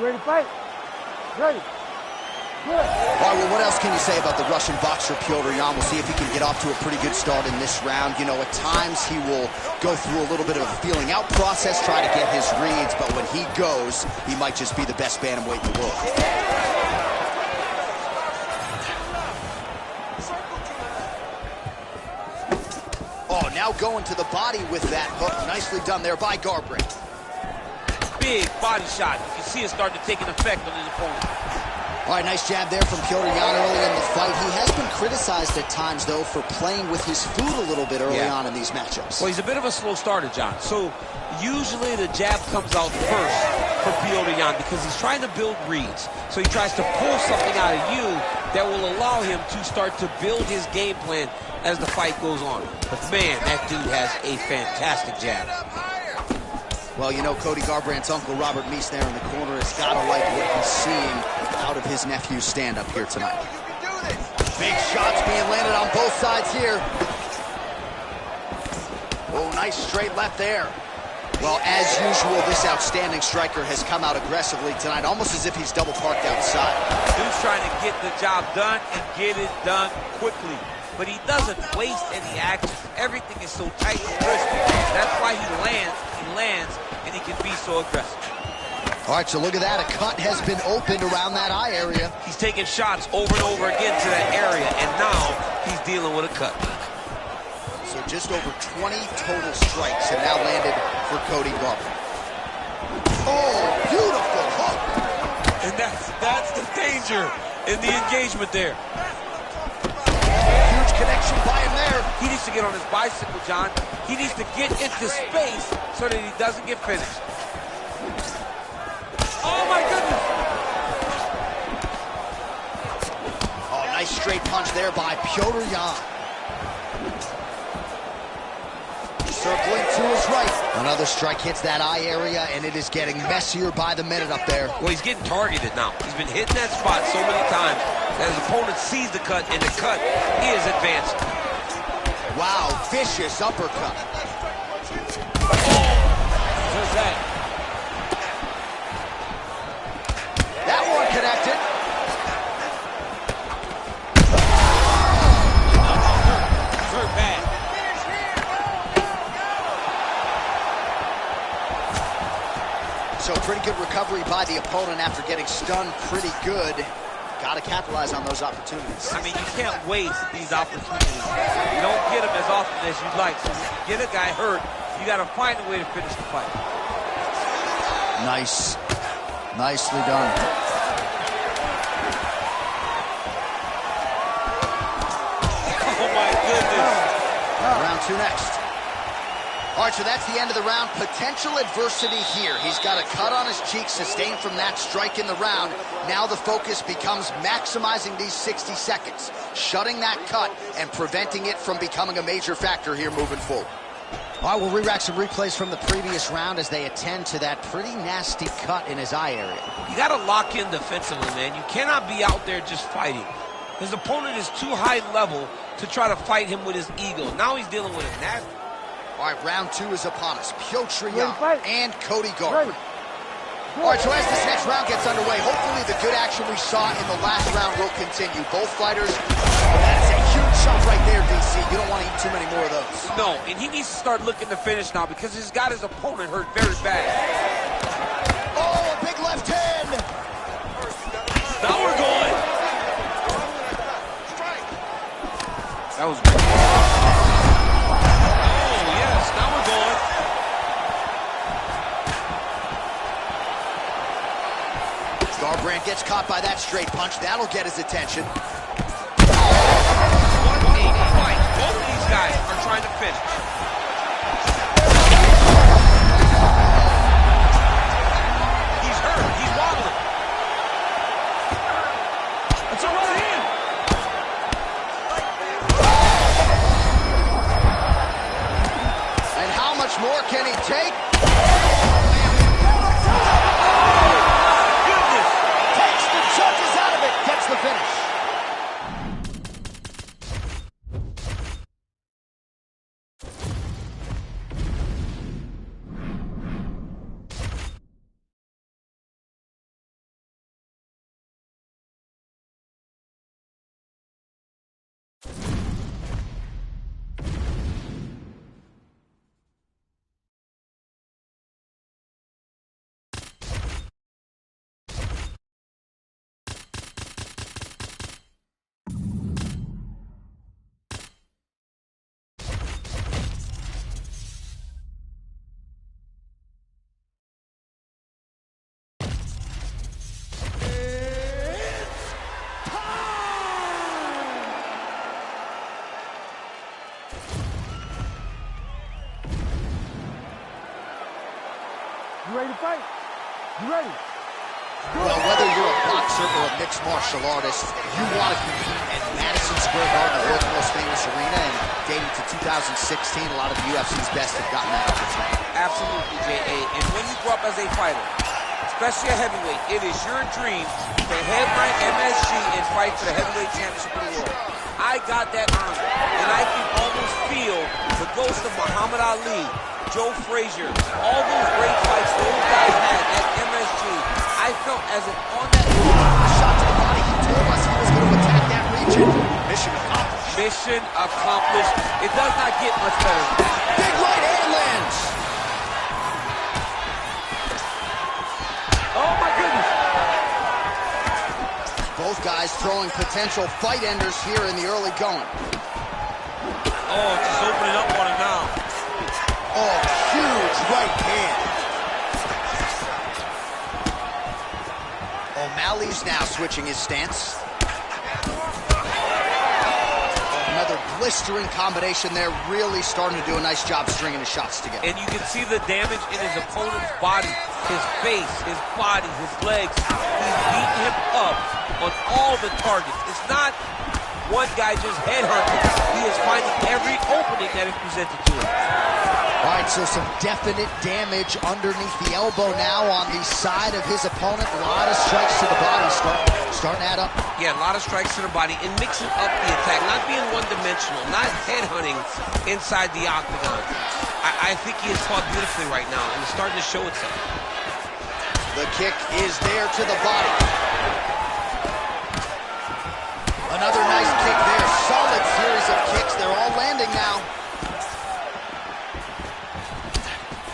You ready to fight? Ready. Good. All right, well, what else can you say about the Russian boxer Petr Yan? We'll see if he can get off to a pretty good start in this round. You know, at times he will go through a little bit of a feeling out process, try to get his reads, but when he goes, he might just be the best bantamweight in the world. Oh, now going to the body with that hook. Nicely done there by Garbrandt. Big body shot. You can see it starting to take an effect on his opponent. All right, nice jab there from Petr Yan early in the fight. He has been criticized at times, though, for playing with his food a little bit early on in these matchups. Well, he's a bit of a slow starter, John. So usually the jab comes out first for Petr Yan because he's trying to build reads. So he tries to pull something out of you that will allow him to start to build his game plan as the fight goes on. But, man, that dude has a fantastic jab. Well, you know, Cody Garbrandt's uncle, Robert Meese, there in the corner, has got to like what he's seeing out of his nephew's stand-up here tonight. Big shots being landed on both sides here. Oh, nice straight left there. Well, as usual, this outstanding striker has come out aggressively tonight, almost as if he's double parked outside. Dude's trying to get the job done and get it done quickly. But he doesn't waste any action. Everything is so tight and crispy. That's why he lands, and he can be so aggressive. All right, so look at that. A cut has been opened around that eye area. He's taking shots over and over again to that area, and now he's dealing with a cut. So just over 20 total strikes have now landed for Cody Garbrandt. Oh, beautiful hook. And that's the danger in the engagement there. Huge connection by him there. He needs to get on his bicycle, John. He needs to get into space so that he doesn't get finished. Oh, my goodness. Oh, nice straight punch there by Petr Yan. Circling to his right. Another strike hits that eye area, and it is getting messier by the minute up there. Well, he's getting targeted now. He's been hitting that spot so many times that his opponent sees the cut, and the cut is advancing. Wow, vicious uppercut. There's that. That one connected. Hurt bad. So pretty good recovery by the opponent after getting stunned pretty good. Got to capitalize on those opportunities. I mean, you can't waste these opportunities. You don't get them as often as you'd like. So when you get a guy hurt, you got to find a way to finish the fight. Nice. Nicely done. Oh, my goodness. Round two next. All right, so that's the end of the round. Potential adversity here. He's got a cut on his cheek sustained from that strike in the round. Now the focus becomes maximizing these 60 seconds, shutting that cut and preventing it from becoming a major factor here moving forward. All right, we'll re-rack some replays from the previous round as they attend to that pretty nasty cut in his eye area. You got to lock in defensively, man. You cannot be out there just fighting. His opponent is too high level to try to fight him with his ego. Now he's dealing with a nasty. All right, round two is upon us. Petr Yan and Cody Garbrandt. All right, so as this next round gets underway, hopefully the good action we saw in the last round will continue. Both fighters, that's a huge shot right there, V.C. You don't want to eat too many more of those. No, and he needs to start looking to finish now because he's got his opponent hurt very bad. Oh, a big left hand. Now we're going. That was great. Now we're going. Garbrandt gets caught by that straight punch. That'll get his attention. What a fight. Both of these guys are trying to finish. He's hurt. He's wobbling. It's a right hand. And how much more can he take? Takes the judges out of it. Gets the finish. ready to fight? You ready? Well, whether you're a boxer or a mixed martial artist, you want to compete at Madison Square Garden, the world's most famous arena, and dating to 2016, a lot of the UFC's best have gotten that opportunity. Absolutely, J.A. And when you grow up as a fighter, especially a heavyweight, it is your dream to headline MSG and fight for the heavyweight championship of the world. I got that honor, and I can almost feel the ghost of Muhammad Ali, Joe Frazier, all those great fights those guys had at MSG. I felt as if on that shot to the body, he told us he was going to attack that region. Mission accomplished. Mission accomplished. It does not get much better than that. Big right hand lands. Oh my goodness. Both guys throwing potential fight enders here in the early going. Oh, just opening up on him now. Oh, huge right hand. O'Malley's now switching his stance. Another blistering combination there, really starting to do a nice job stringing his shots together. And you can see the damage in his opponent's body, his face, his body, his legs. He's beating him up on all the targets. It's not one guy just headhunting. He is finding every opening that is presented to him. All right, so some definite damage underneath the elbow now on the side of his opponent. A lot of strikes to the body starting to add up. Yeah, a lot of strikes to the body and mixing up the attack, not being one-dimensional, not headhunting inside the octagon. I think he is fought beautifully right now, and it's starting to show itself. The kick is there to the body. Another nice kick there. Solid series of kicks. They're all landing now.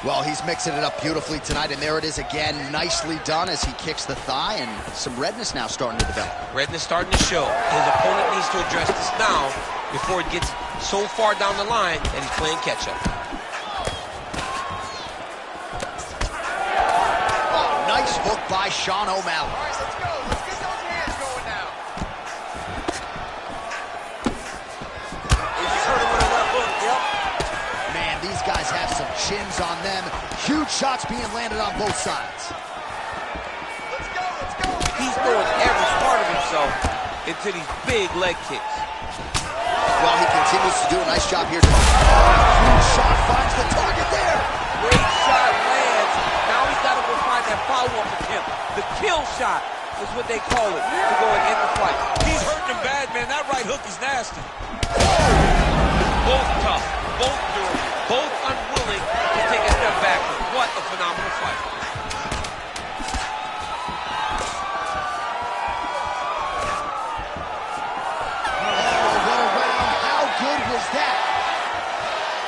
Well, he's mixing it up beautifully tonight, and there it is again. Nicely done as he kicks the thigh, and some redness now starting to develop. Redness starting to show. His opponent needs to address this now before it gets so far down the line that he's playing catch-up. Oh, nice hook by Sean O'Malley. All right, let's go. Let's get those hands going now. He just hurt him with a left hook, yep. Man, these guys have some chins on them. Huge shots being landed on both sides. Let's go, let's go. He's throwing every part of himself into these big leg kicks. Well, he continues to do a nice job here. Huge shot finds the target there. Great shot lands. Now he's got to go find that follow-up attempt. The kill shot is what they call it to go and end the fight. He's hurting him bad, man. That right hook is nasty. Both tough, both durable, both unwilling to take a step back. What a phenomenal fight.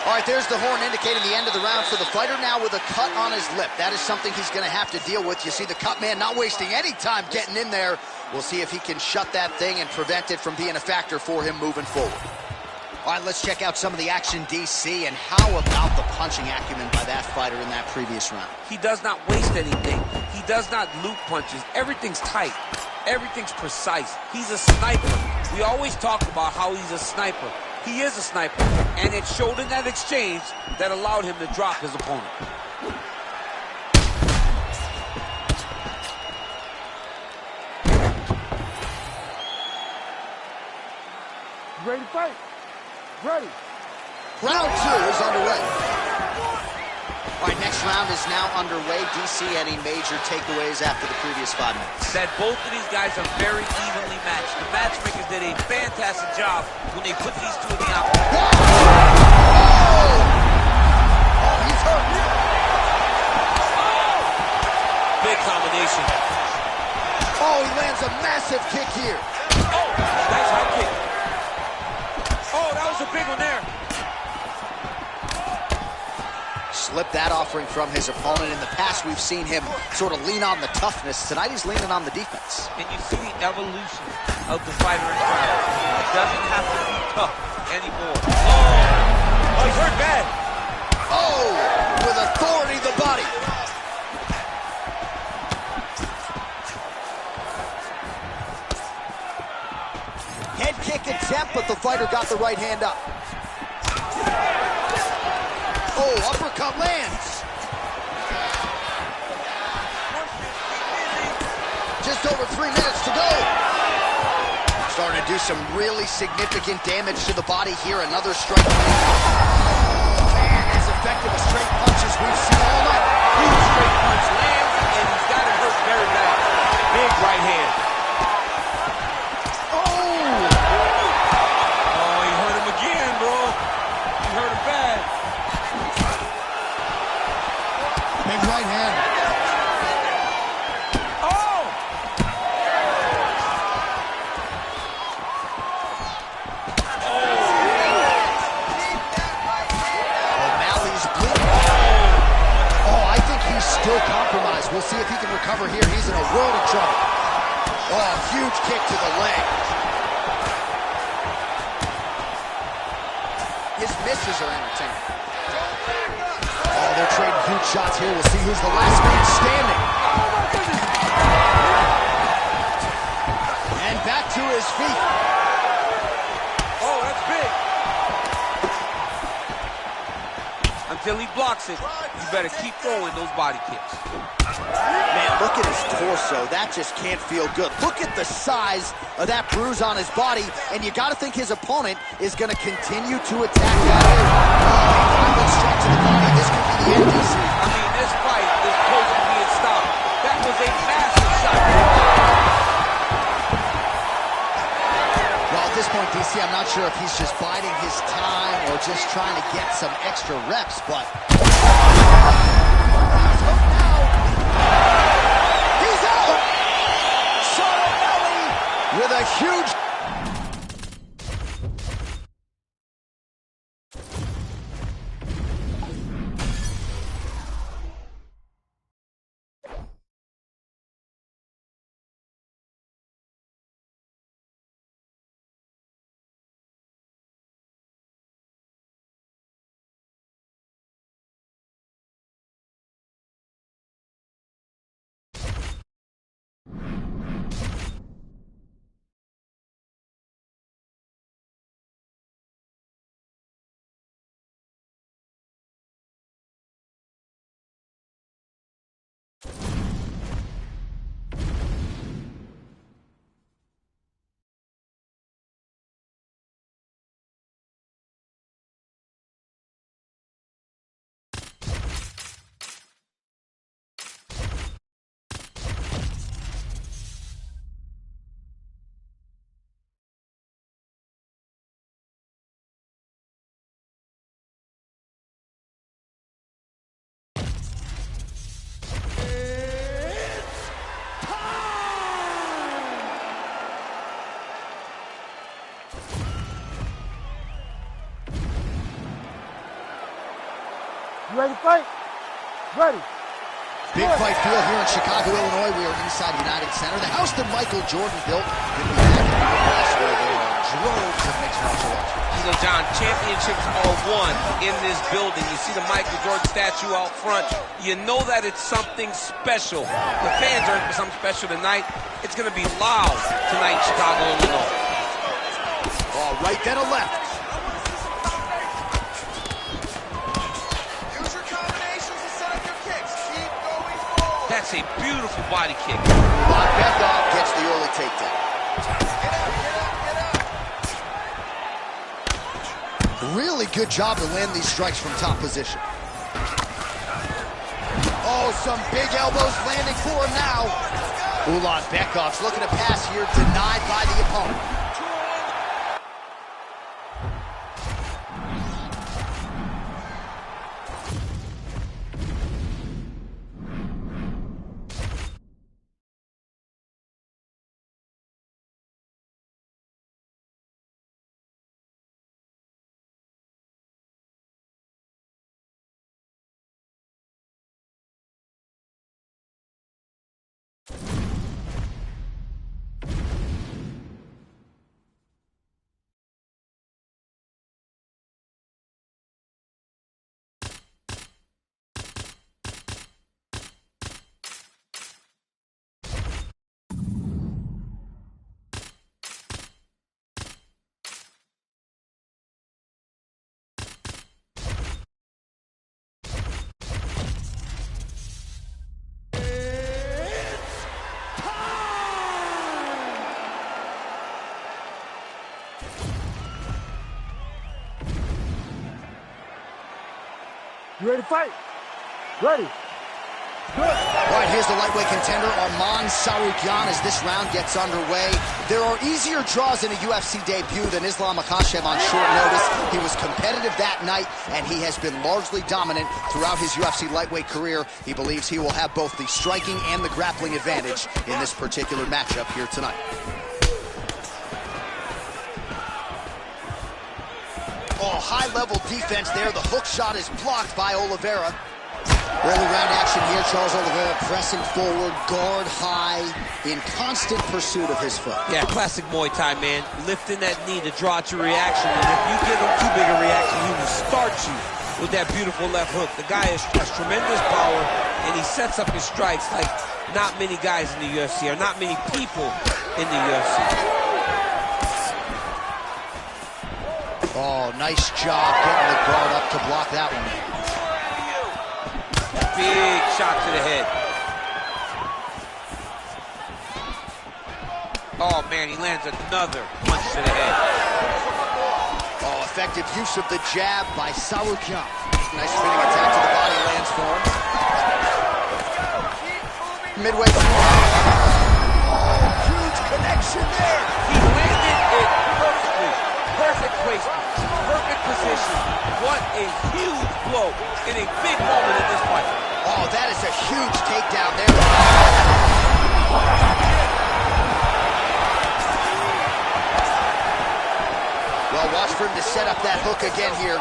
All right, there's the horn indicating the end of the round for the fighter now with a cut on his lip. That is something he's going to have to deal with. You see the cut man not wasting any time getting in there. We'll see if he can shut that thing and prevent it from being a factor for him moving forward. All right, let's check out some of the action, DC, and how about the punching acumen by that fighter in that previous round? He does not waste anything. He does not loop punches. Everything's tight. Everything's precise. He's a sniper. We always talk about how he's a sniper. He is a sniper, and it showed in that exchange that allowed him to drop his opponent. You ready to fight? Ready. Round two is underway. All right, next round is now underway. DC, any major takeaways after the previous 5 minutes? That both of these guys are very evenly matched. The matchmakers did a fantastic job when they put these two in the octagon. Oh, he's hurt. Big combination. Oh, he lands a massive kick here. Oh, nice high kick. Oh, that was a big one there. Slipped that offering from his opponent. In the past, we've seen him sort of lean on the toughness. Tonight, he's leaning on the defense. And you see the evolution of the fighter in crowd. He doesn't have to be tough anymore. Oh, he's hurt bad. Oh, with authority, the body. Head kick attempt, but the fighter got the right hand up. Oh, uppercut lands. just over 3 minutes to go. Starting to do some really significant damage to the body here. Another strike. Oh, man, as effective as straight punches we've seen all night. Huge straight punch lands, and he's got it hurt very bad. Big right hand. Oh, he hurt him again, bro. He hurt him bad. Big right hand. Oh! O'Malley's bleeding. Oh, I think he's still compromised. We'll see if he can recover here. He's in a world of trouble. Oh, huge kick to the leg. His misses are entertaining. Oh, they're trading huge shots here. We'll see who's the last man standing. And back to his feet. Oh, that's big. Until he blocks it, you better keep throwing those body kicks. Man, look at his torso. That just can't feel good. Look at the size of that bruise on his body, and you got to think his opponent is going to continue to attack that area. Oh, straight to the body. This could be the end, DC. I mean, this fight is close to being stopped. That was a massive shot. Well, at this point, DC, I'm not sure if he's just biding his time or just trying to get some extra reps, but... He's out! Sean O'Malley with a huge... You ready to fight? Ready. Big fight field here in Chicago, Illinois. We are inside United Center. The house that Michael Jordan built. Going to be back in the Midwest where there are droves of mixed martial arts. You know, John, championships are won in this building. You see the Michael Jordan statue out front. You know that it's something special. The fans are in for something special tonight. It's going to be loud tonight in Chicago, Illinois. Oh, right, then a left. Use your combinations to set up your kicks. Keep going forward. That's a beautiful body kick. Lock back off, gets the early takedown. Get up, get up, get up. Really good job to land these strikes from top position. Oh, some big elbows landing for him now. Ulan Bekov's looking to pass here, denied by the opponent. You ready to fight? Ready. Good. All right, here's the lightweight contender, Arman Tsarukyan, as this round gets underway. There are easier draws in a UFC debut than Islam Makhachev on short notice. He was competitive that night, and he has been largely dominant throughout his UFC lightweight career. He believes he will have both the striking and the grappling advantage in this particular matchup here tonight. Oh, high-level defense there. The hook shot is blocked by Oliveira. Early round action here. Charles Oliveira pressing forward, guard high, in constant pursuit of his foot. Yeah, classic Muay Thai, man. Lifting that knee to draw out your reaction. And if you give him too big a reaction, he will start you with that beautiful left hook. The guy has tremendous power, and he sets up his strikes like not many guys in the UFC, or not many people in the UFC. Oh, nice job getting the guard up to block that one. Big shot to the head. Oh, man, he lands another punch to the head. Oh, effective use of the jab by Tsarukyan. Nice spinning attack to the body lands for him. Midway through. Huge connection there. He landed it perfectly. Perfect placement. Perfect position. What a huge blow in a big moment in this fight. Oh, that is a huge takedown there. Well, watch for him to set up that hook again here.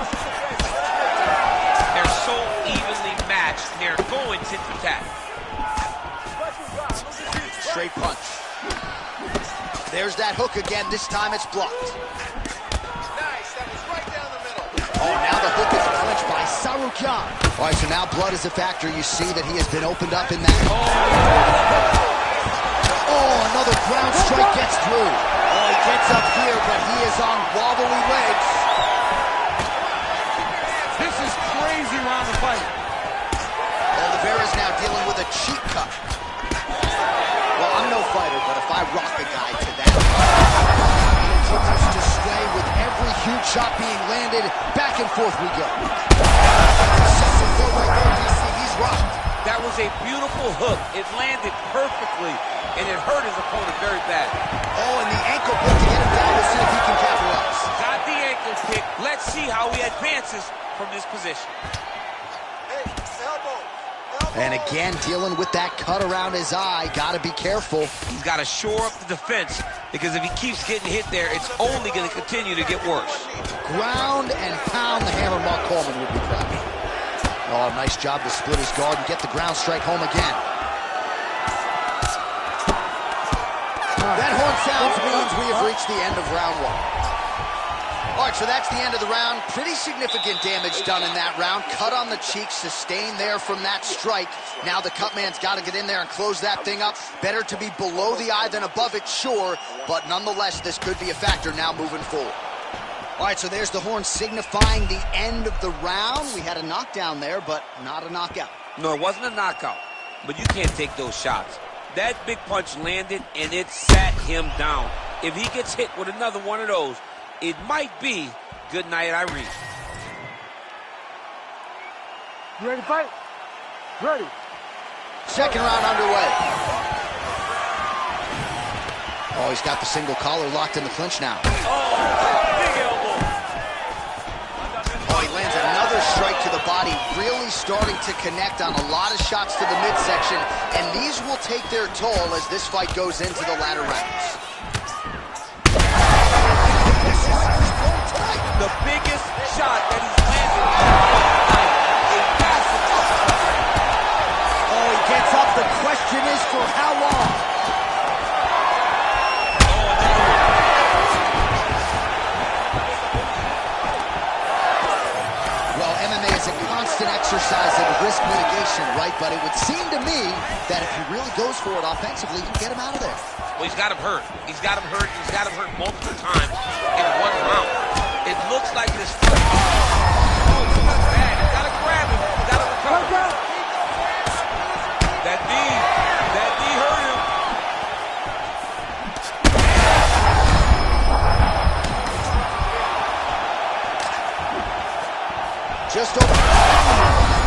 They're so evenly matched. They're going tit for tat. Straight punch. There's that hook again. This time it's blocked. Nice, that was right down the middle. Oh, now the hook is clinched by Tsarukyan. All right, so now blood is a factor. You see that he has been opened up in that. Oh, another ground strike gets through. Oh, he gets up here, but he is on wobbly legs. This is crazy round of fight. Oliveira's now dealing with a cheek cut. Well, I'm no fighter, but if I rock a guy to that, he continues to stay with every huge shot being landed. Back and forth we go. He's rocked. That was a beautiful hook. It landed perfectly, and it hurt his opponent very bad. Oh, and the ankle pick to get him down. We'll see if he can capitalize. Got the ankle pick. Let's see how he advances from this position. Hey, elbow. And again, dealing with that cut around his eye. Got to be careful. He's got to shore up the defense, because if he keeps getting hit there, it's only going to continue to get worse. Ground and pound the hammer. Mark Coleman would be proud. Oh, nice job to split his guard and get the ground strike home again. That horn sounds means we have reached the end of round one. All right, so that's the end of the round. Pretty significant damage done in that round. Cut on the cheek, sustained there from that strike. Now the cut man's got to get in there and close that thing up. Better to be below the eye than above it, sure, but nonetheless, this could be a factor now moving forward. All right, so there's the horn signifying the end of the round. We had a knockdown there, but not a knockout. No, it wasn't a knockout, but you can't take those shots. That big punch landed, and it sat him down. If he gets hit with another one of those, it might be good night, Irene. You ready to fight? Ready. Second round underway. Oh, he's got the single collar locked in the clinch now. Big elbow. Oh, he lands another strike to the body, really starting to connect on a lot of shots to the midsection, and these will take their toll as this fight goes into the latter rounds. The biggest shot that he's landed tonight, a massive uppercut. Oh, he gets up. The question is for how long? Well, MMA is a constant exercise in risk mitigation, right? But it would seem to me that if he really goes for it offensively, you can get him out of there. Well, he's got him hurt. He's got him hurt. He's got him hurt multiple times in one round. It looks like this fight. Oh, it's not bad. He's got to grab him. He's got to recover. That knee hurt him. Just over.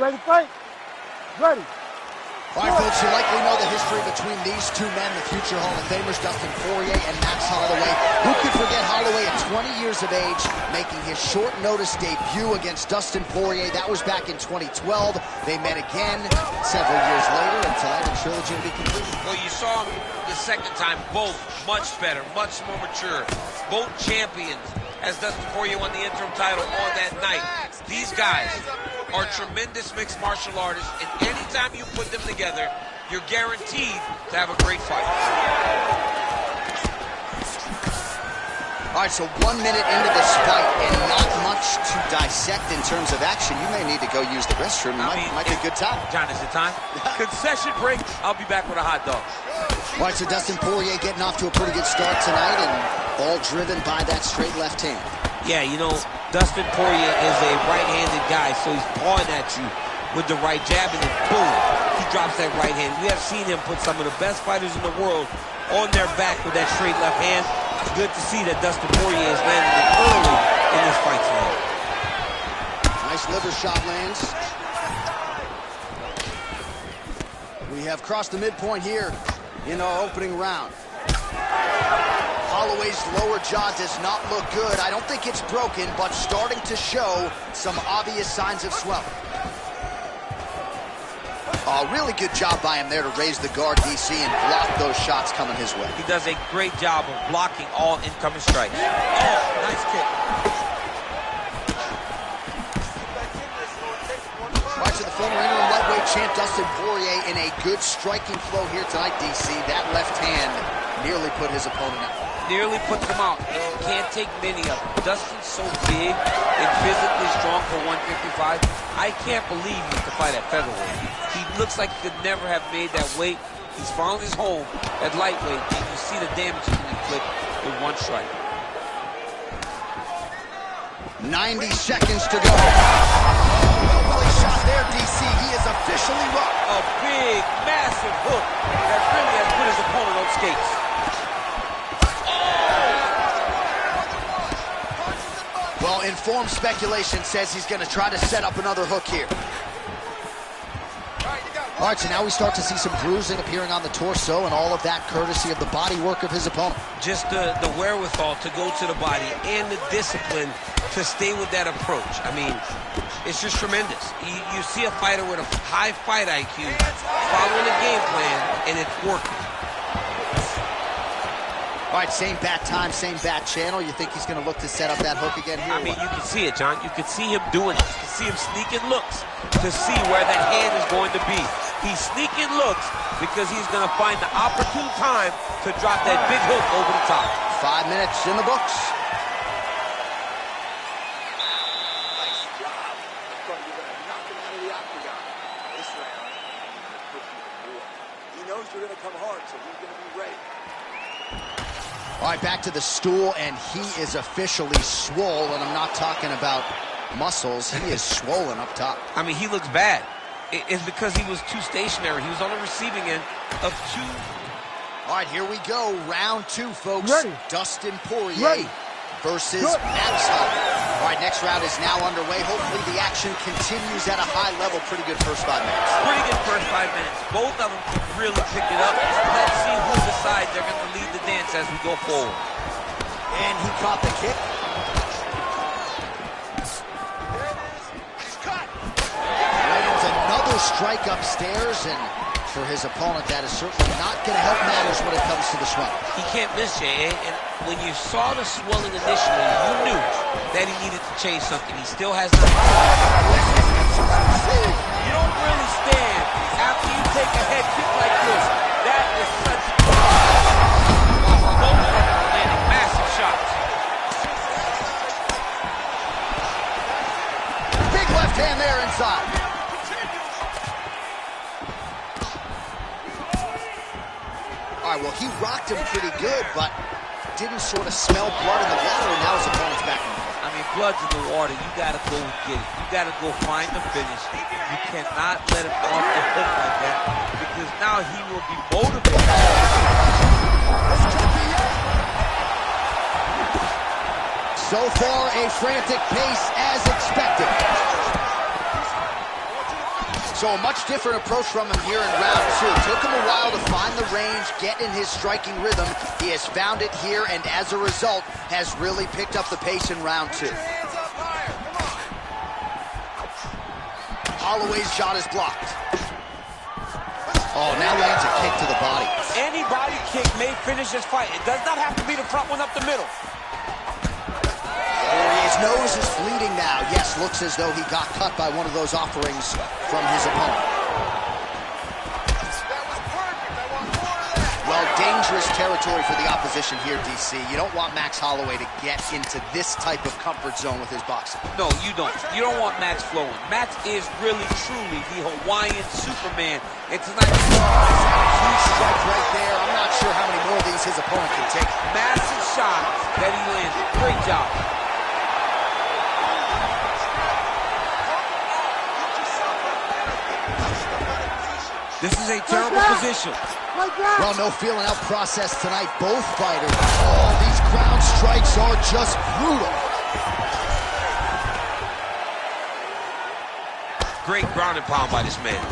Ready to fight? Ready. All right, folks, you likely know the history between these two men, the future Hall of Famers, Dustin Poirier and Max Holloway. Who could forget Holloway at 20 years of age, making his short-notice debut against Dustin Poirier? That was back in 2012. They met again several years later, and tonight the trilogy will be completed. Well, you saw them the second time, both much better, much more mature, both champions, as Dustin Poirier won the interim title on that night. These guys are tremendous mixed martial artists, and anytime you put them together, you're guaranteed to have a great fight. All right, so 1 minute into this fight and not much to dissect in terms of action. You may need to go use the restroom. Might be a good time. John, is it time? Concession break. I'll be back with a hot dog. All right, so Dustin Poirier getting off to a pretty good start tonight, and all driven by that straight left hand. Yeah, you know, Dustin Poirier is a right-handed guy, so he's pawing at you with the right jab, and then boom, he drops that right hand. We have seen him put some of the best fighters in the world on their back with that straight left hand. It's good to see that Dustin Poirier is landing it early in this fight tonight. Nice liver shot lands. We have crossed the midpoint here in our opening round. Holloway's lower jaw does not look good. I don't think it's broken, but starting to show some obvious signs of swelling. Really good job by him there to raise the guard, DC, and block those shots coming his way. He does a great job of blocking all incoming strikes. Oh, nice kick. Right to the former interim lightweight champ Dustin Poirier in a good striking flow here tonight, DC. That left hand nearly put his opponent out. Nearly puts him out. You can't take many of them. Dustin's so big and physically strong for 155. I can't believe he used to fight at featherweight. He looks like he could never have made that weight. He's found his home at lightweight, and you see the damage he can inflict with one strike. 90 seconds to go. Well-placed shot there, DC. He is officially rocked. A big, massive hook that really has put his opponent on skates. Well, informed speculation says he's going to try to set up another hook here. All right, so now we start to see some bruising appearing on the torso, and all of that courtesy of the body work of his opponent. Just the wherewithal to go to the body and the discipline to stay with that approach. I mean, it's just tremendous. You see a fighter with a high fight IQ following a game plan, and it's working. All right, same bat time, same bat channel. You think he's going to look to set up that hook again here? I mean, you can see it, John. You can see him doing it. You can see him sneaking looks to see where that hand is going to be. He's sneaking looks because he's going to find the opportune time to drop that big hook over the top. 5 minutes in the books. Nice job. I thought you were going to knock him out of the octagon. This round, he's going to push you more. He knows you're going to come hard, so he's going to be ready. All right, back to the stool, and he is officially swollen. I'm not talking about muscles. He is swollen up top. I mean, he looks bad. It's because he was too stationary. He was on the receiving end of two. All right, here we go. Round 2, folks. Ready. Dustin Poirier versus Max Holloway. All right, next round is now underway. Hopefully the action continues at a high level. Pretty good first 5 minutes. Pretty good first 5 minutes. Both of them can really pick it up. Let's see who decides they're going to lead the dance as we go forward. And he caught the kick. Lands another strike upstairs, and for his opponent, that is certainly not going to help matters when it comes to the swelling. He can't miss, Jay. And when you saw the swelling initially, you knew that he needed to change something. He still has not. You don't really stand after you take a head kick like this. That is such a... Both of them are landing massive shots. Big left hand there inside. All right, well, he rocked him pretty good, but didn't sort of smell blood in the water, and now his opponent's back in the water. I mean, blood's in the water. You got to go get it. You got to go find the finish. You cannot let him off the hook like that, because now he will be motivated. So far, a frantic pace as expected. So a much different approach from him here in round 2. Took him a while to find the range, get in his striking rhythm. He has found it here, and as a result, has really picked up the pace in round 2. Holloway's shot is blocked. Oh, now lands a kick to the body. Any body kick may finish this fight. It does not have to be the front one up the middle. His nose is bleeding now. Yes, looks as though he got cut by one of those offerings from his opponent. Well, dangerous territory for the opposition here, DC. You don't want Max Holloway to get into this type of comfort zone with his boxing. No, you don't. You don't want Max flowing. Max is really, truly the Hawaiian Superman. And tonight, huge strike right there. I'm not sure how many more of these his opponent can take. massive shot that he landed. Great job. This is a terrible position. Well, no feeling out process tonight. Both fighters. Oh, these ground strikes are just brutal. Great ground and pound by this man.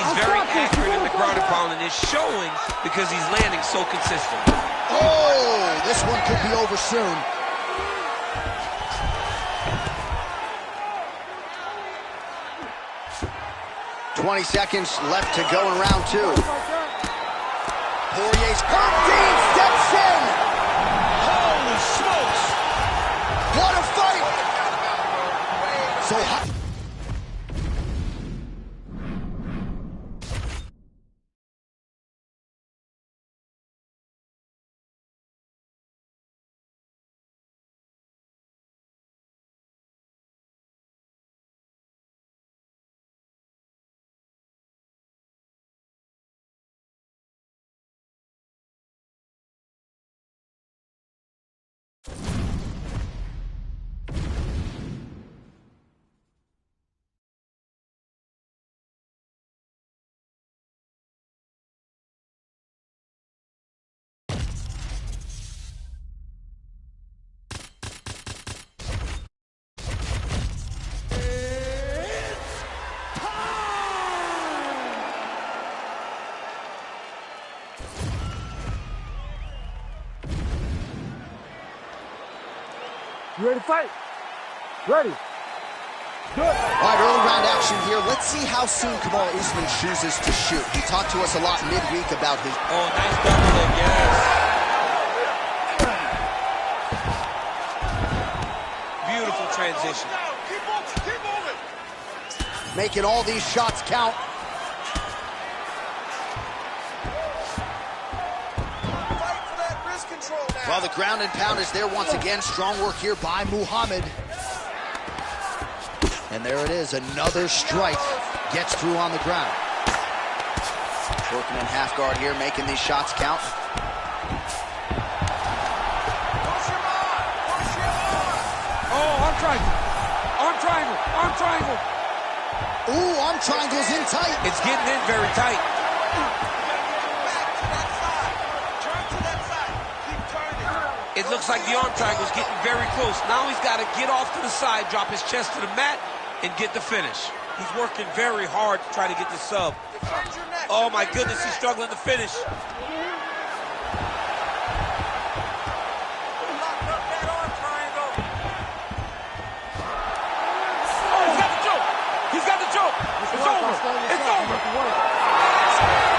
He's very accurate in the ground and pound, and it's showing because he's landing so consistent. Oh, this one could be over soon. $20 seconds left to go in round 2. Poirier's hurt. Dean steps in. Holy smokes! What a fight! So hot. You ready to fight? Ready. Good. All right, early round action here. Let's see how soon Kamaru Usman chooses to shoot. He talked to us a lot midweek about his... Oh, nice double leg, yes. Beautiful transition. Keep moving. Making all these shots count. Fight for that wrist control now. Well, the ground and pound is there once again. Strong work here by Muhammad. And there it is, another strike. Gets through on the ground. Working in half guard here, making these shots count. Push him on. Push him on. Oh, arm triangle. Arm triangle. Arm triangle. Ooh, arm triangle's in tight. It's getting in very tight. Back to that side. Turn to that side. Keep turning. It looks like the arm triangle's getting very close. Now he's got to get off to the side, drop his chest to the mat, and get the finish. He's working very hard to try to get the sub. Defend your neck. Oh my goodness, he's struggling to finish. Lock up that arm triangle. Oh, he's got the choke. He's got the choke. It's over. It's over.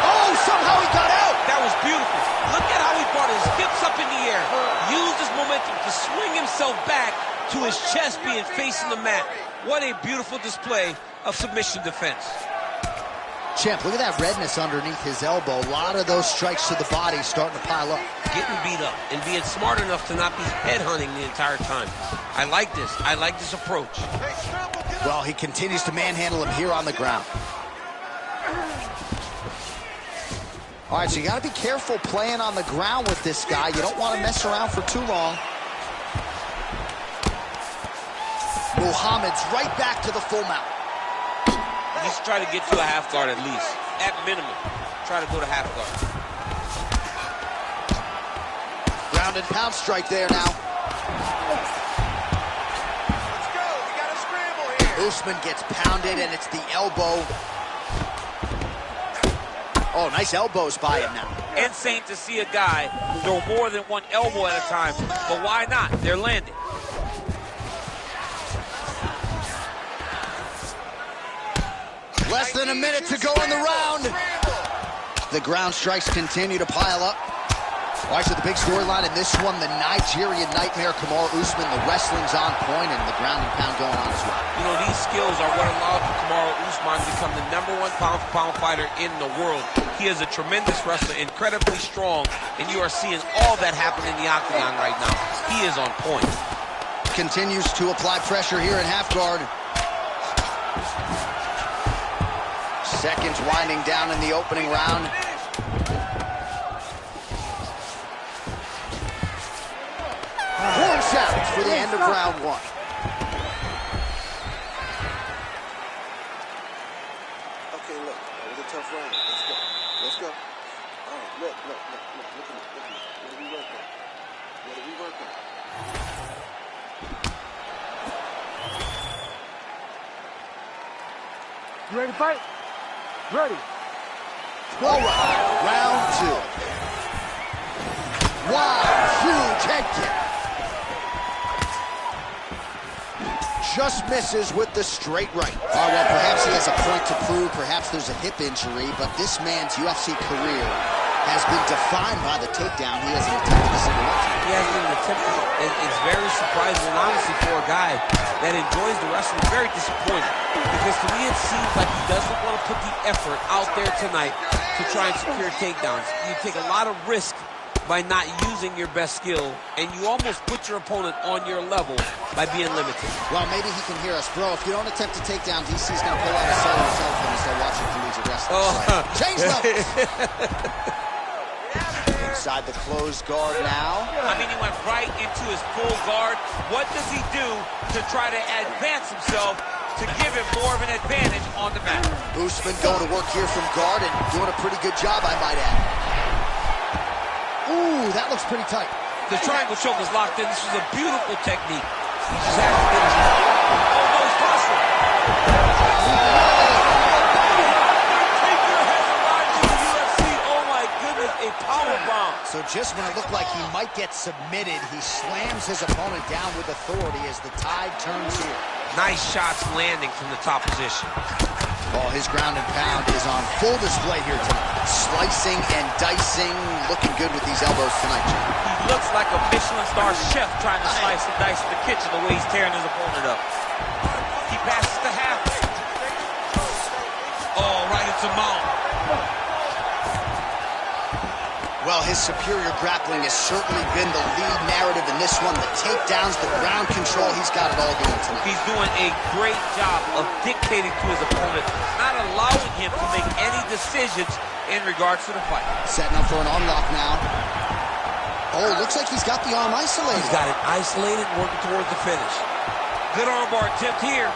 Oh, somehow he got out. That was beautiful. Look at how he brought his hips up in the air. Used his momentum to swing himself back to his chest being facing the mat. What a beautiful display of submission defense. Champ, look at that redness underneath his elbow. A lot of those strikes to the body starting to pile up. Getting beat up and being smart enough to not be headhunting the entire time. I like this. I like this approach. Hey, Scramble, get up. Well, he continues to manhandle him here on the ground. All right, so you got to be careful playing on the ground with this guy. You don't want to mess around for too long. Muhammad's right back to the full mount. He's trying to get to a half guard at least. At minimum, try to go to half guard. Ground and pound strike there now. Let's go. We got a scramble here. Usman gets pounded, and it's the elbow. Oh, nice elbows by him now. Insane to see a guy throw more than one elbow at a time, but why not? They're landing. Less than a minute to go in the round. The ground strikes continue to pile up. All right, so the big storyline in this one, the Nigerian Nightmare, Kamaru Usman, the wrestling's on point, and the ground and pound going on as well. You know, these skills are what allowed Kamaru Usman to become the #1 pound-for-pound fighter in the world. He is a tremendous wrestler, incredibly strong, and you are seeing all that happen in the octagon right now. He is on point. Continues to apply pressure here in half guard. Seconds winding down in the opening round. Horn sounds for the end of round one. Okay, look, that was a tough round. Let's go. Let's go. All right, look at me. What do we work on? What do we work on? You ready to fight? Ready. All right, round two. Wow, huge head kick. Just misses with the straight right. Oh, well, perhaps he has a point to prove. Perhaps there's a hip injury, but this man's UFC career has been defined by the takedown. He hasn't attempted a single one. He hasn't even attempted it. It's very surprising, honestly, for a guy that enjoys the wrestling. Very disappointing, because to me it seems like he doesn't want to put the effort out there tonight to try and secure takedowns. You take a lot of risk by not using your best skill, and you almost put your opponent on your level by being limited. Well, maybe he can hear us. Bro, if you don't attempt to take down, DC's going to pull out his cellular cell phone and start watching collegiate wrestling. Oh. So, change levels. Inside the closed guard now. I mean, he went right into his full guard. What does he do to try to advance himself to give him more of an advantage on the mat? Usman going to work here from guard and doing a pretty good job, I might add. Ooh, that looks pretty tight. The triangle choke is locked in. This was a beautiful technique. He just has to get it. Oh, no, it's possible. Take your head alive to the UFC. Oh, my goodness, a power bomb. So just when it looked like he might get submitted, he slams his opponent down with authority as the tide turns here. Nice shots landing from the top position. Oh, his ground and pound is on full display here tonight. Slicing and dicing, looking good with these elbows tonight, Jim. He looks like a Michelin star chef trying to slice and dice in the kitchen the way he's tearing his opponent up. He passes to half. Oh, right into mount. Well, his superior grappling has certainly been the lead narrative in this one. The takedowns, the ground control, he's got it all going tonight. He's doing a great job of dictating to his opponent, not allowing him to make any decisions in regards to the fight. Setting up for an unlock now. Oh, looks like he's got the arm isolated. He's got it isolated, working towards the finish. Good armbar attempt here.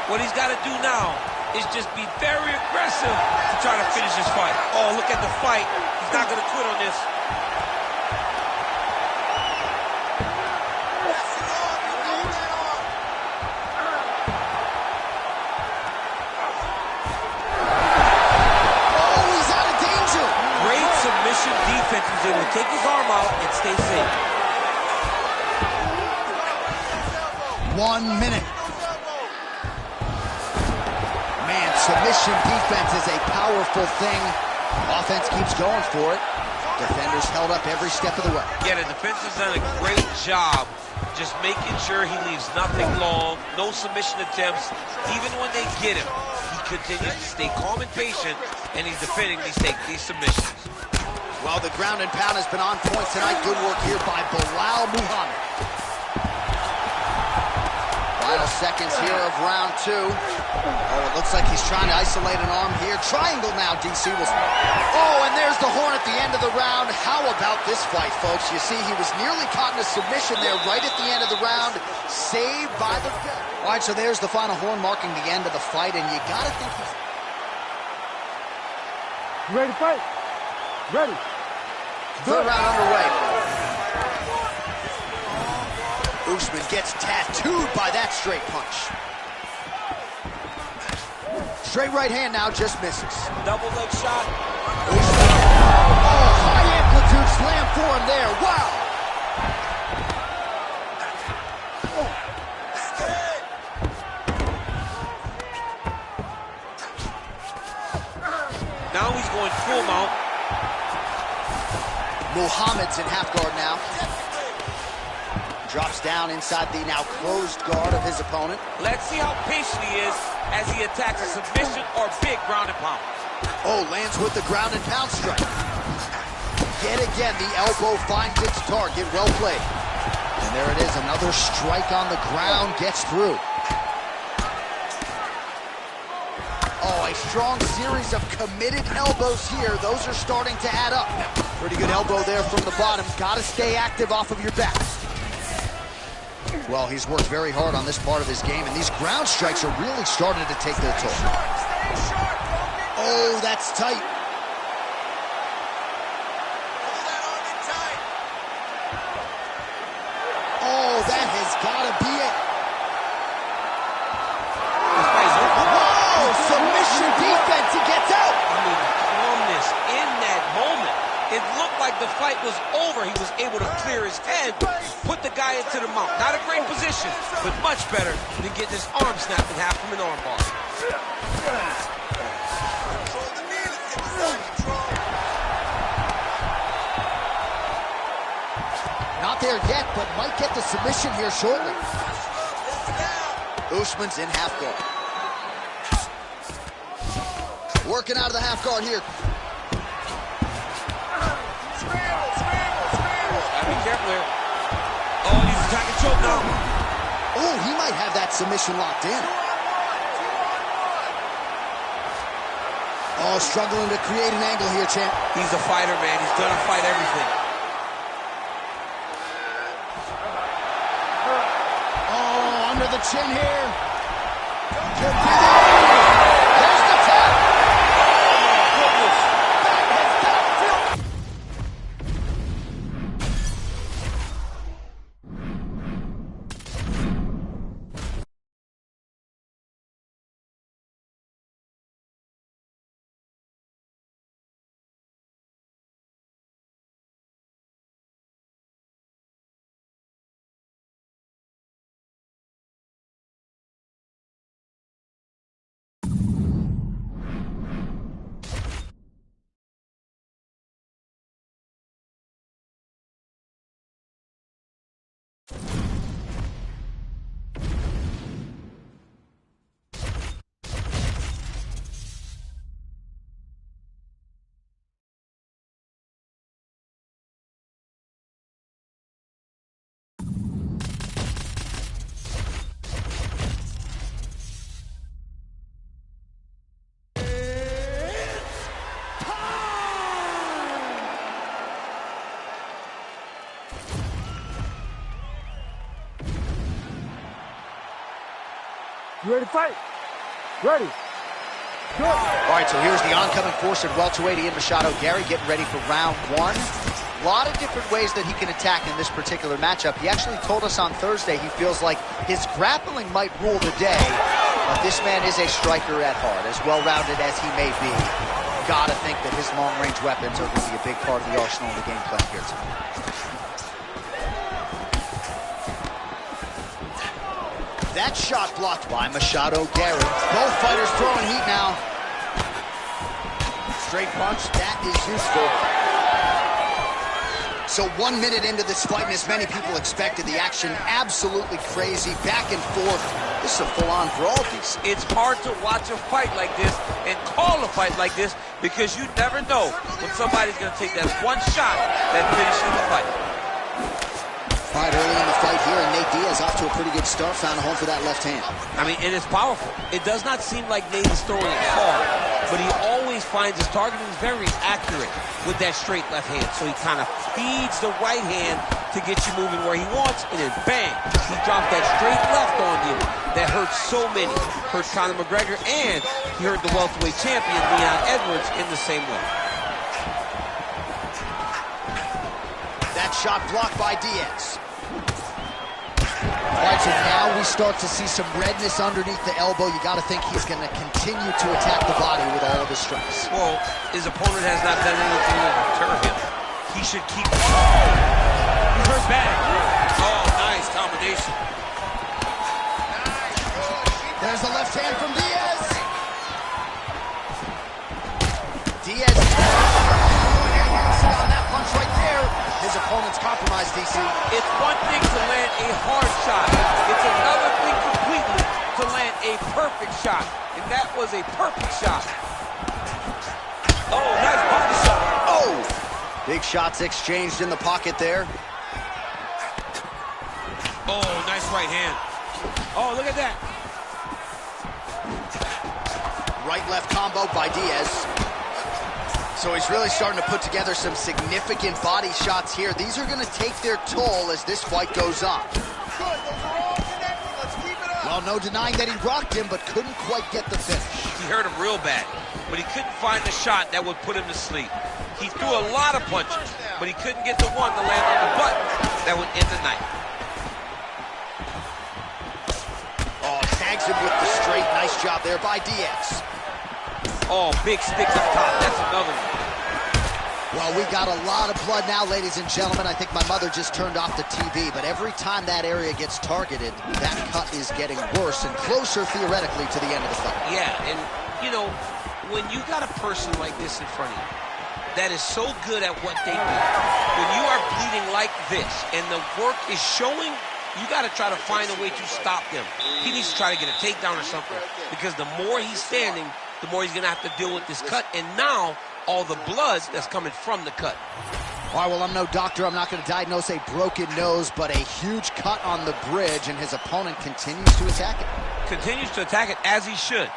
What he's got to do now is just be very aggressive to try to finish this fight. Oh, look at the fight. He's not going to quit on this. Oh, he's out of danger. Great submission defense. He's able to take his arm out and stay safe. 1 minute. Man, submission defense is a powerful thing. Offense keeps going for it. Defenders held up every step of the way. Yeah, the defense has done a great job just making sure he leaves nothing long, no submission attempts. Even when they get him, he continues to stay calm and patient, and he's defending these submissions. Well, the ground and pound has been on point tonight. Good work here by Bilal Muhammad. Final seconds here of round two. Oh, it looks like he's trying to isolate an arm here. Triangle now, DC was... Oh, and there's the horn at the end of the round. How about this fight, folks? You see, he was nearly caught in a submission there right at the end of the round. Saved by the... All right, so there's the final horn marking the end of the fight, and you gotta think he's... You ready to fight? Ready. Third round underway. Usman gets tattooed by that straight punch. Straight right hand now, just misses. Double leg shot. Oh, high amplitude slam for him there. Wow. Now he's going full mount. Muhammad's in half guard now. Drops down inside the now closed guard of his opponent. Let's see how patient he is as he attacks a submission or big ground and pound. Oh, lands with the ground and pound strike. Yet again, the elbow finds its target. Well played. And there it is, another strike on the ground gets through. Oh, a strong series of committed elbows here. Those are starting to add up. Pretty good elbow there from the bottom. Got to stay active off of your back. Well, he's worked very hard on this part of his game, and these ground strikes are really starting to take their toll. Oh, that's tight. Oh, that has got to be it. Whoa, submission defense, he gets out. I mean, calmness in that moment. It looked like the fight was over. He was able to clear his head, put the guy into the mount. Not a great position, but much better than getting his arm snapped in half from an arm bar. Not there yet, but might get the submission here shortly. Usman's in half guard. Working out of the half guard here. Be careful here. Oh, he's attacking choke now. Oh, he might have that submission locked in. Oh, struggling to create an angle here, champ. He's a fighter, man. He's gonna fight everything. Oh, under the chin here. There's the tap. You ready to fight? Ready. Good. All right, so here's the oncoming force at welterweight, Ian Machado Gary, getting ready for round one. A lot of different ways that he can attack in this particular matchup. He actually told us on Thursday he feels like his grappling might rule the day, but this man is a striker at heart, as well-rounded as he may be. Gotta think that his long-range weapons are going to be a big part of the arsenal of the game plan here tonight. That shot blocked by Machado Gary. Both fighters throwing heat now. Straight punch, that is useful. So 1 minute into this fight, and as many people expected, the action absolutely crazy, back and forth. This is a full-on brawl piece. It's hard to watch a fight like this and call a fight like this because you never know when somebody's going to take that one shot that finishes the fight. All right, early in the fight here, and Nate Diaz off to a pretty good start, found a home for that left hand. I mean, and it's powerful. It does not seem like Nate is throwing it hard, but he always finds his target is very accurate with that straight left hand. So he kind of feeds the right hand to get you moving where he wants, and then bang, he drops that straight left on you that hurts so many. Hurt Conor McGregor, and he hurt the welterweight champion, Leon Edwards, in the same way. That shot blocked by Diaz. All right, so now we start to see some redness underneath the elbow. You got to think he's going to continue to attack the body with all of his strikes. Well, his opponent has not done anything to deter him. He should keep... He's hurt bad. Oh, nice combination. There's the left hand from Diaz. Diaz on that punch right there. His opponent's compromised, DC. It's one thing to land a hard shot. It's another thing completely to land a perfect shot. And that was a perfect shot. Oh, nice body shot. Oh! Big shots exchanged in the pocket there. Oh, nice right hand. Oh, look at that. Right-left combo by Diaz. So he's really starting to put together some significant body shots here. These are going to take their toll as this fight goes on. Well, no denying that he rocked him, but couldn't quite get the finish. He hurt him real bad, but he couldn't find the shot that would put him to sleep. He threw a lot of punches, but he couldn't get the one to land on the button that would end the night. Oh, tags him with the straight. Nice job there by Diaz. Oh, big stick up top. That's another one. Well, we got a lot of blood now, ladies and gentlemen. I think my mother just turned off the TV, but every time that area gets targeted, that cut is getting worse and closer, theoretically, to the end of the fight. Yeah, and, you know, when you got a person like this in front of you that is so good at what they do, when you are bleeding like this and the work is showing, you got to try to find a way to stop them. He needs to try to get a takedown or something, because the more he's standing, the more he's going to have to deal with this cut, and now all the blood that's coming from the cut. All right, well, I'm no doctor. I'm not going to diagnose a broken nose, but a huge cut on the bridge, and his opponent continues to attack it. Continues to attack it as he should.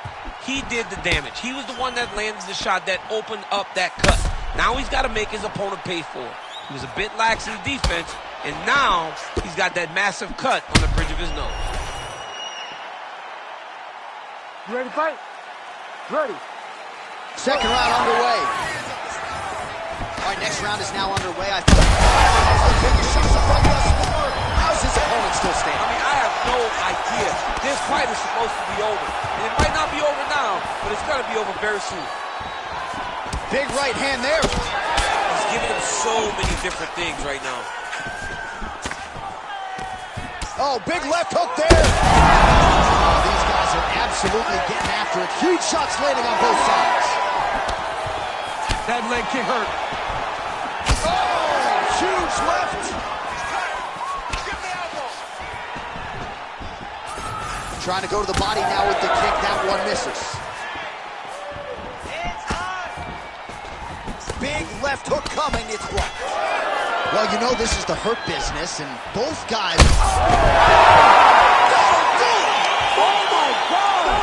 He did the damage. He was the one that landed the shot that opened up that cut. Now he's got to make his opponent pay for it. He was a bit lax in defense, and now he's got that massive cut on the bridge of his nose. You ready to fight? Ready. Second round underway. All right, next round is now underway. I thought the biggest shots of fight thus far. How's his opponent still standing? I mean, I have no idea. This fight is supposed to be over. And it might not be over now, but it's going to be over very soon. Big right hand there. He's giving him so many different things right now. Oh, big left hook there. Oh, these guys are absolutely getting after it. Huge shots landing on both sides. That leg kick hurt. Oh, huge left. Trying to go to the body now with the kick. That one misses. Big left hook coming. It's blocked. Well, you know this is the hurt business, and both guys... Oh, my God!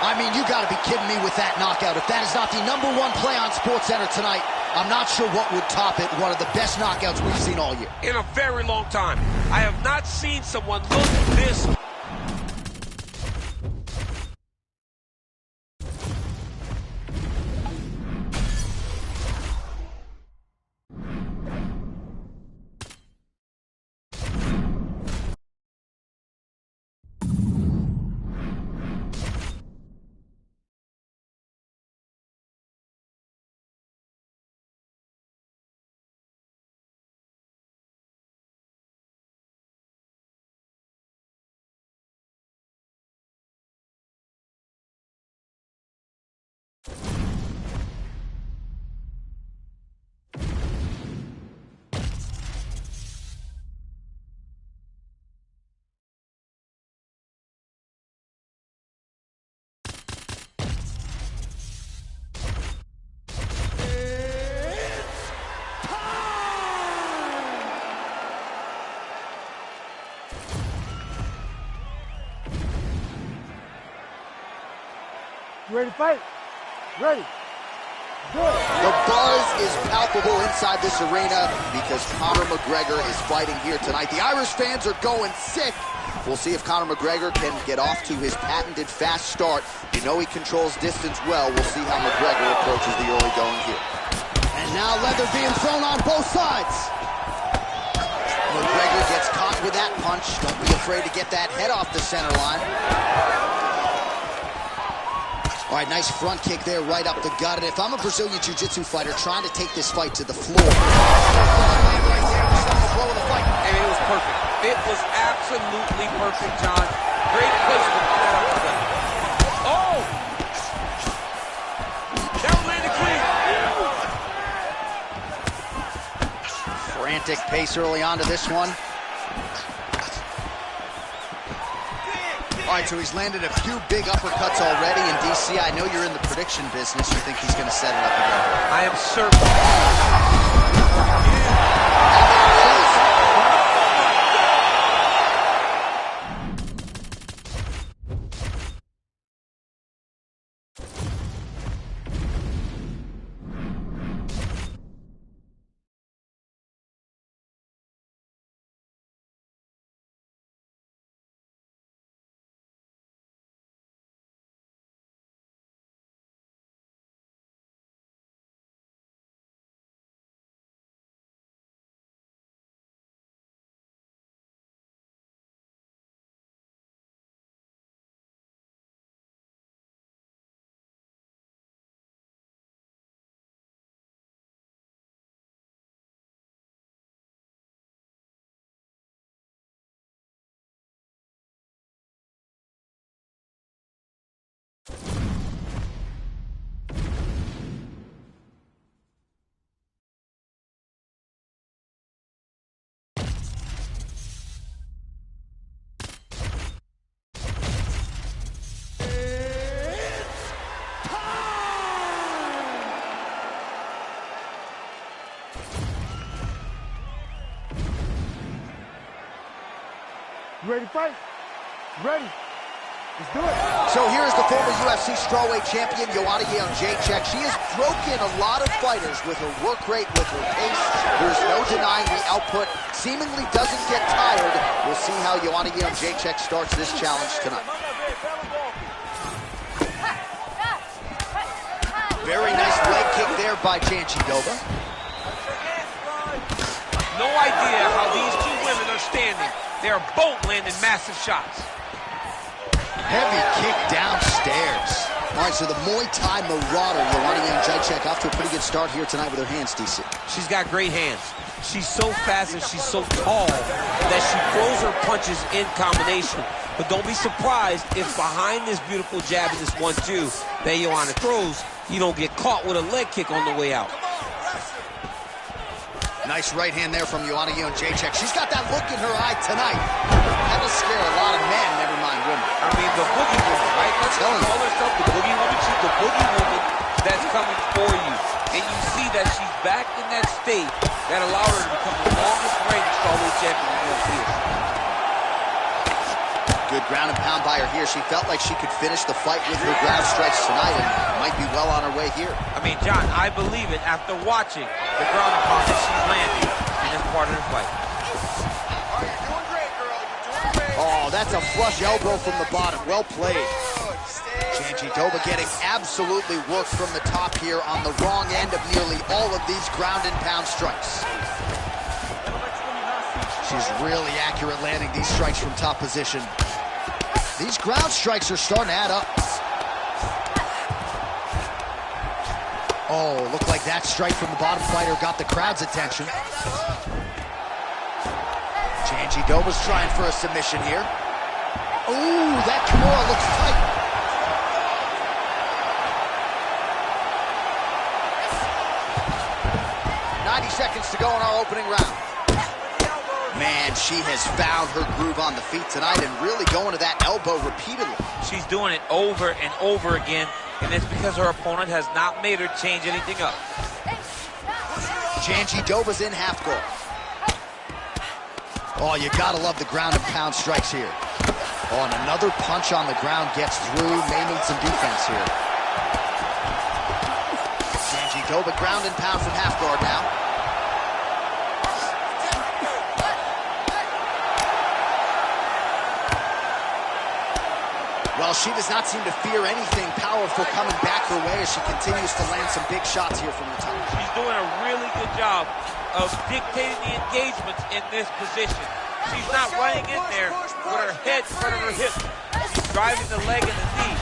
I mean, you got to be kidding me with that knockout. If that is not the #1 play on SportsCenter tonight, I'm not sure what would top it. One of the best knockouts we've seen all year. In a very long time. I have not seen someone look this... You ready to fight? Ready. Good. The buzz is palpable inside this arena because Conor McGregor is fighting here tonight. The Irish fans are going sick. We'll see if Conor McGregor can get off to his patented fast start. You know he controls distance well. We'll see how McGregor approaches the early going here. And now leather being thrown on both sides. McGregor gets caught with that punch. Don't be afraid to get that head off the center line. All right, nice front kick there, right up the gut. And if I'm a Brazilian Jiu-Jitsu fighter trying to take this fight to the floor, right there, the flow of the fight. And it was perfect. It was absolutely perfect, John. Great placement on that uppercut. Oh! That one landed clean. Frantic pace early on to this one. All right, so he's landed a few big uppercuts already. And DC, I know you're in the prediction business. You think he's going to set it up again? I am certain. You ready to fight? Ready. Let's do it. So here's the former UFC strawweight champion, Joanna Jędrzejczyk. She has broken a lot of fighters with her work rate, with her pace. There's no denying the output. Seemingly doesn't get tired. We'll see how Joanna Jędrzejczyk starts this challenge tonight. Very nice leg kick there by Jędrzejczyk. No idea how these two women are standing. They are both landing massive shots. Heavy kick downstairs. All right, so the Muay Thai marauder, Joanna Jędrzejczyk, off to a pretty good start here tonight with her hands, DC. She's got great hands. She's so fast and she's so tall that she throws her punches in combination. But don't be surprised if behind this beautiful jab and this 1-2 that Joanna throws, you don't get caught with a leg kick on the way out. Nice right hand there from Joanna Jędrzejczyk. She's got that look in her eye tonight. That'll scare a lot of men, never mind women. I mean, the boogie woman, right? Let's call herself the boogie woman. She's the boogie woman that's coming for you. And you see that she's back in that state that allowed her to become the longest reigning strawweight champion in the UFC. Good ground and pound by her here. She felt like she could finish the fight with her ground strikes tonight and might be well on her way here. I mean, John, I believe it after watching the ground and pound that she's landing in this part of the fight. Oh, you're doing great, girl. You're doing great. Oh, that's a flush elbow from the bottom. Well played. Jędrzejczyk getting absolutely worked from the top here on the wrong end of nearly all of these ground and pound strikes. She's really accurate landing these strikes from top position. These ground strikes are starting to add up. Oh, looked like that strike from the bottom fighter got the crowd's attention. Jędrzejczyk trying for a submission here. Ooh, that Kimura looks tight. Seconds to go in our opening round. Man, she has found her groove on the feet tonight and really going to that elbow repeatedly. She's doing it over and over again, and it's because her opponent has not made her change anything up. Jędrzejczyk's in half guard. Oh, you gotta love the ground and pound strikes here. Oh, and another punch on the ground gets through. May need some defense here. Jędrzejczyk ground and pound from half guard now. Well, she does not seem to fear anything powerful coming back her way as she continues to land some big shots here from the top. She's doing a really good job of dictating the engagements in this position. She's not running in there with her head in front of her hip. She's driving the leg and the knee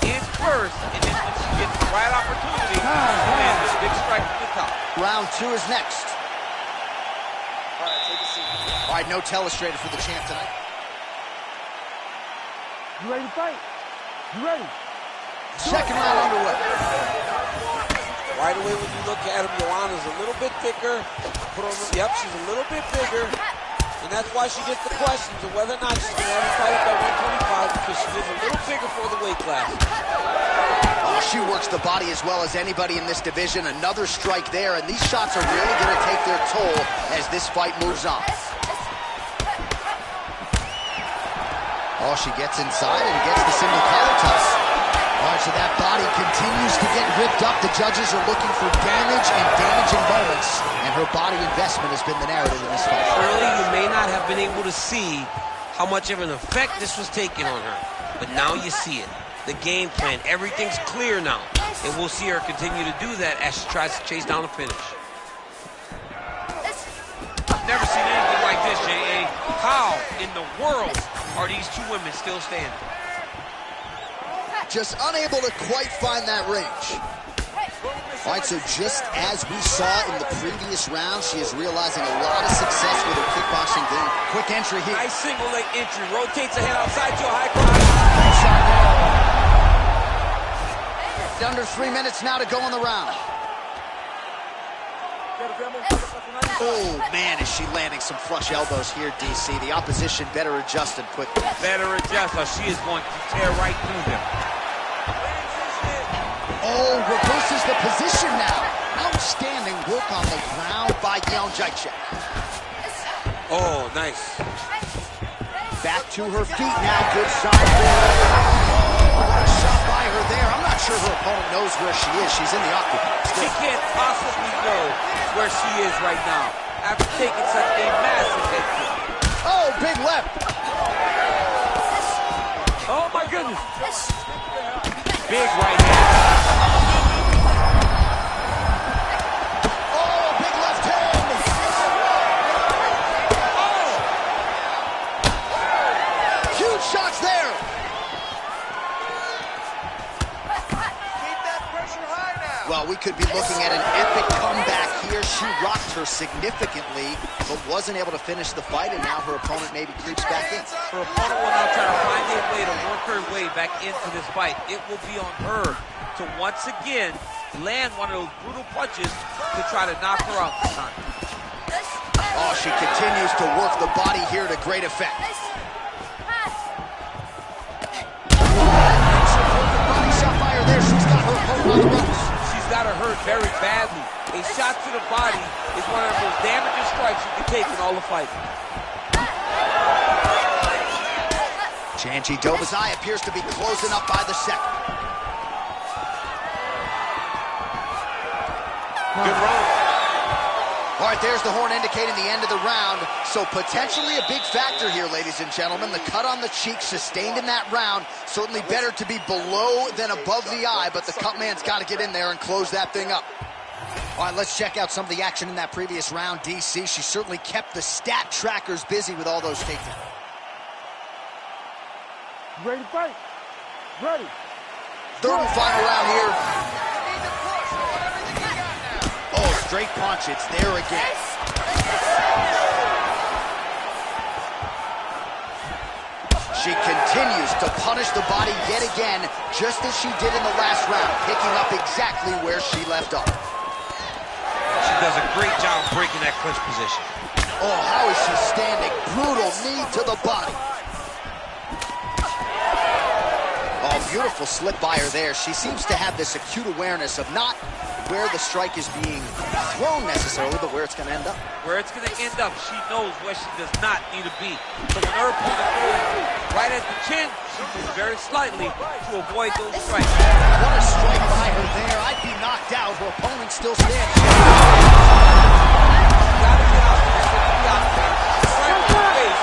in first, and then when she gets the right opportunity, lands a big strike from the top. Round 2 is next. All right, take a seat. All right, no telestrator for the champ tonight. You ready to fight? You ready? Second round underway. Right away when you look at him, Joanna's a little bit thicker. Yep, she's a little bit bigger. And that's why she gets the questions of whether or not she's going to ever fight up at 125, because she is a little bigger for the weight class. Oh, she works the body as well as anybody in this division. Another strike there, and these shots are really going to take their toll as this fight moves on. Oh, she gets inside and gets the single collar toss. All right, so that body continues to get ripped up. The judges are looking for damage and damaging moments, and her body investment has been the narrative in this fight. Early, you may not have been able to see how much of an effect this was taking on her, but now you see it. The game plan, everything's clear now, and we'll see her continue to do that as she tries to chase down the finish. Never seen anything like this, J.A. How in the world are these two women still standing? Just unable to quite find that range. All right, so just as we saw in the previous round, she is realizing a lot of success with her kickboxing game. Quick entry here. Nice single leg entry, rotates the hand outside to a high cross. Under 3 minutes now to go in the round. Oh, man, is she landing some flush elbows here, DC. The opposition better adjust and quickly. Better adjust, or she is going to tear right through them. Oh, reverses the position now. Outstanding work on the ground by Jędrzejczyk. Oh, nice. Back to her feet now. Good sign for her. What a shot by her there. I'm not sure her opponent knows where she is. She's in the octagon. She can't possibly know where she is right now after taking such a massive hit kick. Oh, big left. Oh, my goodness. Big right hand. Oh, big left hand. Oh. Huge shots there. Keep that pressure high now. Well, we could be looking at an epic comeback here. She rocked her significantly, but wasn't able to finish the fight, and now her opponent maybe creeps back in. Her opponent will now try to find a way to work her way back into this fight. It will be on her to once again land one of those brutal punches to try to knock her out this time. Oh, she continues to work the body here to great effect. Body shot by her there. She's got her opponent on the ropes. She's got her hurt very badly. A shot to the body is one of the most damaging strikes you can take in all the fighting. Janji Dobazai appears to be closing up by the second. Good round. All right, there's the horn indicating the end of the round. So potentially a big factor here, ladies and gentlemen. The cut on the cheek sustained in that round. Certainly better to be below than above the eye, but the cut man's got to get in there and close that thing up. All right, let's check out some of the action in that previous round. DC, she certainly kept the stat trackers busy with all those takedowns. You ready to fight? Ready. Third and final round here. Oh, straight punch. It's there again. She continues to punish the body yet again, just as she did in the last round, picking up exactly where she left off. She does a great job breaking that clinch position. Oh, how is she standing? Brutal knee to the body. Oh, beautiful slip by her there. She seems to have this acute awareness of not where the strike is being thrown necessarily, but where it's going to end up. Where it's going to end up, she knows where she does not need to be. So when her opponent goes right at the chin, she moves very slightly to avoid those strikes. What a strike by her there. I'd be knocked out. Her opponent still stands. Gotta get out there and get the octagon. Strike to the face.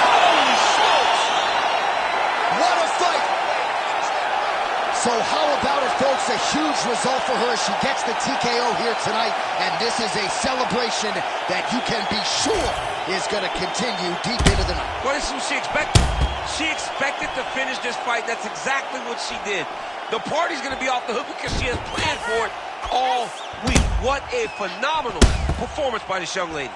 Holy smokes. So how about it, folks? A huge result for her. She gets the TKO here tonight, and this is a celebration that you can be sure is going to continue deep into the night. What is she expected? She expected to finish this fight. That's exactly what she did. The party's going to be off the hook because she has planned for it all week. What a phenomenal performance by this young lady.